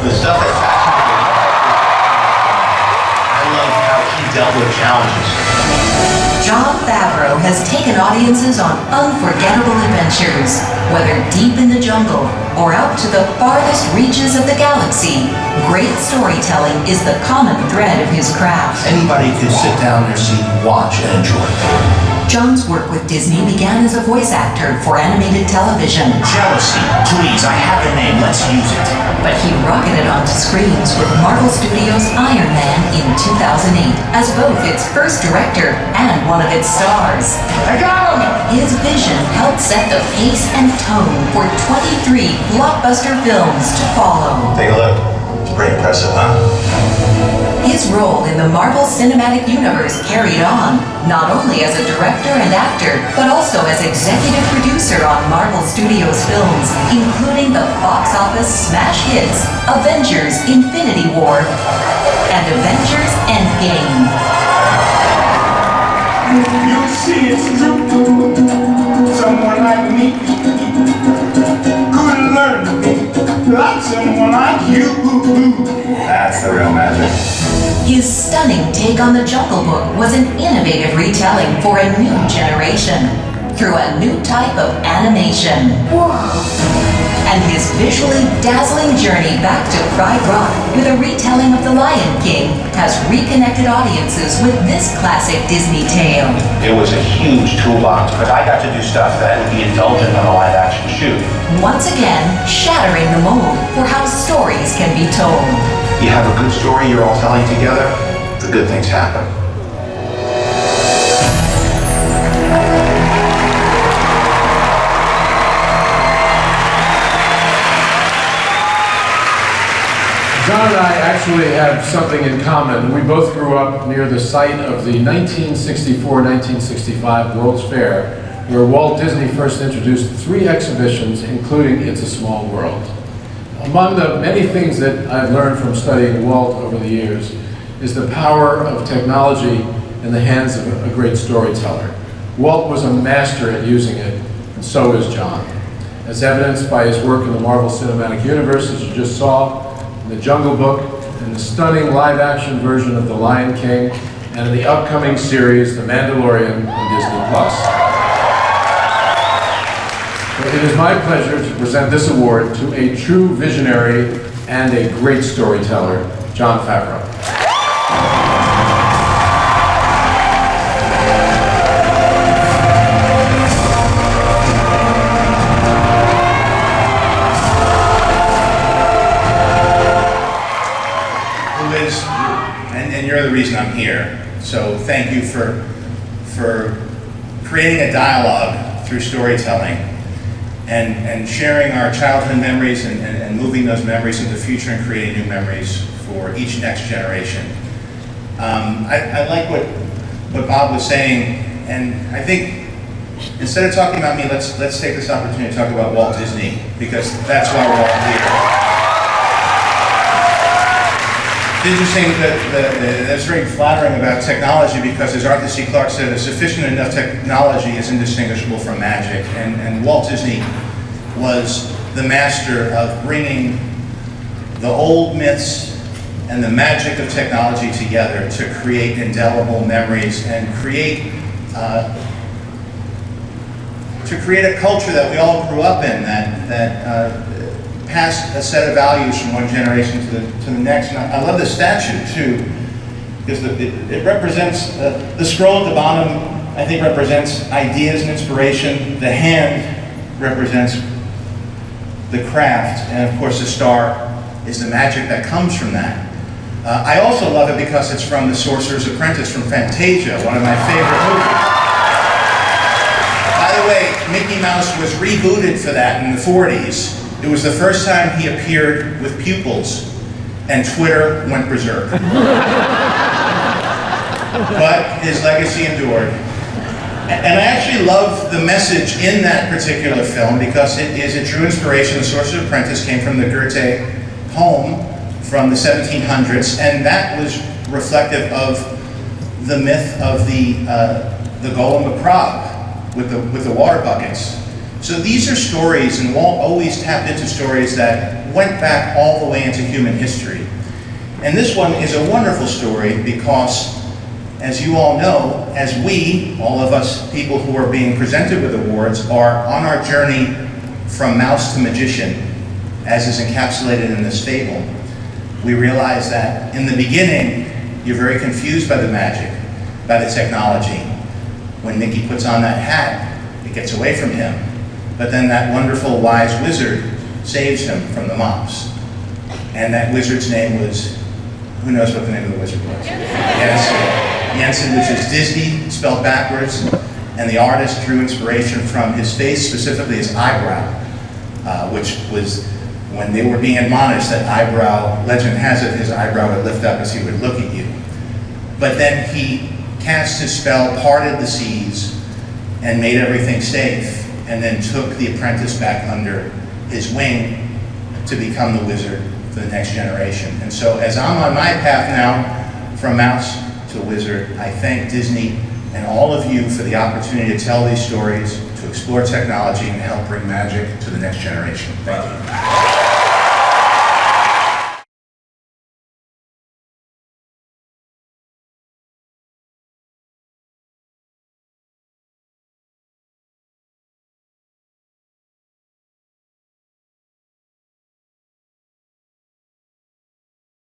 The stuff that fascinated me, I love how he dealt with challenges. Jon Favreau has taken audiences on unforgettable adventures, whether deep in the jungle or out to the farthest reaches of the galaxy. Great storytelling is the common thread of his craft. Anybody can sit down in their seat, watch, and enjoy. Jon's work with Disney began as a voice actor for animated television. Jealousy, please, I have a name, let's use it. But he rocketed onto screens with Marvel Studios' Iron Man in 2008 as both its first director and one of its stars. I got him! His vision helped set the pace and tone for 23 blockbuster films to follow. Take a look. It's pretty impressive, huh? His role in the Marvel Cinematic Universe carried on, not only as a director and actor, but also as executive producer on Marvel Studios films, including the box office smash hits Avengers: Infinity War and Avengers: Endgame. You see, it's true. Someone like me couldn't learn to be like someone like you. That's the real magic. His stunning take on the Jungle Book was an innovative retelling for a new generation through a new type of animation. And his visually dazzling journey back to Pride Rock with a retelling of The Lion King has reconnected audiences with this classic Disney tale. It was a huge toolbox, but I got to do stuff that would be indulgent on a live-action shoot. Once again, shattering the mold for how stories can be told. You have a good story you're all telling together, the good things happen. Jon and I actually have something in common. We both grew up near the site of the 1964-1965 World's Fair, where Walt Disney first introduced 3 exhibitions, including It's a Small World. Among the many things that I've learned from studying Walt over the years is the power of technology in the hands of a great storyteller. Walt was a master at using it, and so is Jon. As evidenced by his work in the Marvel Cinematic Universe, as you just saw, in the Jungle Book, in the stunning live-action version of The Lion King, and in the upcoming series, The Mandalorian on Disney+. It is my pleasure to present this award to a true visionary and a great storyteller, Jon Favreau. Liz, and you're the reason I'm here. So thank you for creating a dialogue through storytelling. And sharing our childhood memories and moving those memories into the future and creating new memories for each next generation. I like what Bob was saying, and I think instead of talking about me, let's take this opportunity to talk about Walt Disney, because that's why we're all here. It's interesting that that's very flattering about technology, because as Arthur C. Clarke said, a sufficient enough technology is indistinguishable from magic. And Walt Disney was the master of bringing the old myths and the magic of technology together to create indelible memories and create a culture that we all grew up in, that passed a set of values from one generation to the next. And I love the statue too, because it represents, the scroll at the bottom, I think, represents ideas and inspiration. The hand represents the craft, and of course the star is the magic that comes from that. I also love it because it's from The Sorcerer's Apprentice from Fantasia, one of my favorite movies. By the way, Mickey Mouse was rebooted for that in the 40s. It was the first time he appeared with pupils, and Twitter went berserk. But his legacy endured. And I actually love the message in that particular film, because it is a true inspiration. The Sorcerer's Apprentice came from the Goethe poem from the 1700s, and that was reflective of the myth of the Golem of Prague with the water buckets. So these are stories, and Walt always tapped into stories that went back all the way into human history. And this one is a wonderful story because, as you all know, as we, all of us people who are being presented with awards, are on our journey from mouse to magician, as is encapsulated in this fable, we realize that in the beginning, you're very confused by the magic, by the technology. When Mickey puts on that hat, it gets away from him. But then that wonderful wise wizard saves him from the mops. And that wizard's name was, who knows what the name of the wizard was? Jensen, which is Disney, spelled backwards. And the artist drew inspiration from his face, specifically his eyebrow, which was, when they were being admonished, that eyebrow, legend has it, his eyebrow would lift up as he would look at you. But then he cast his spell, parted the seas, and made everything safe, and then took the apprentice back under his wing to become the wizard for the next generation. And so as I'm on my path now, from mouse to wizard, I thank Disney and all of you for the opportunity to tell these stories, to explore technology, and help bring magic to the next generation. Thank you.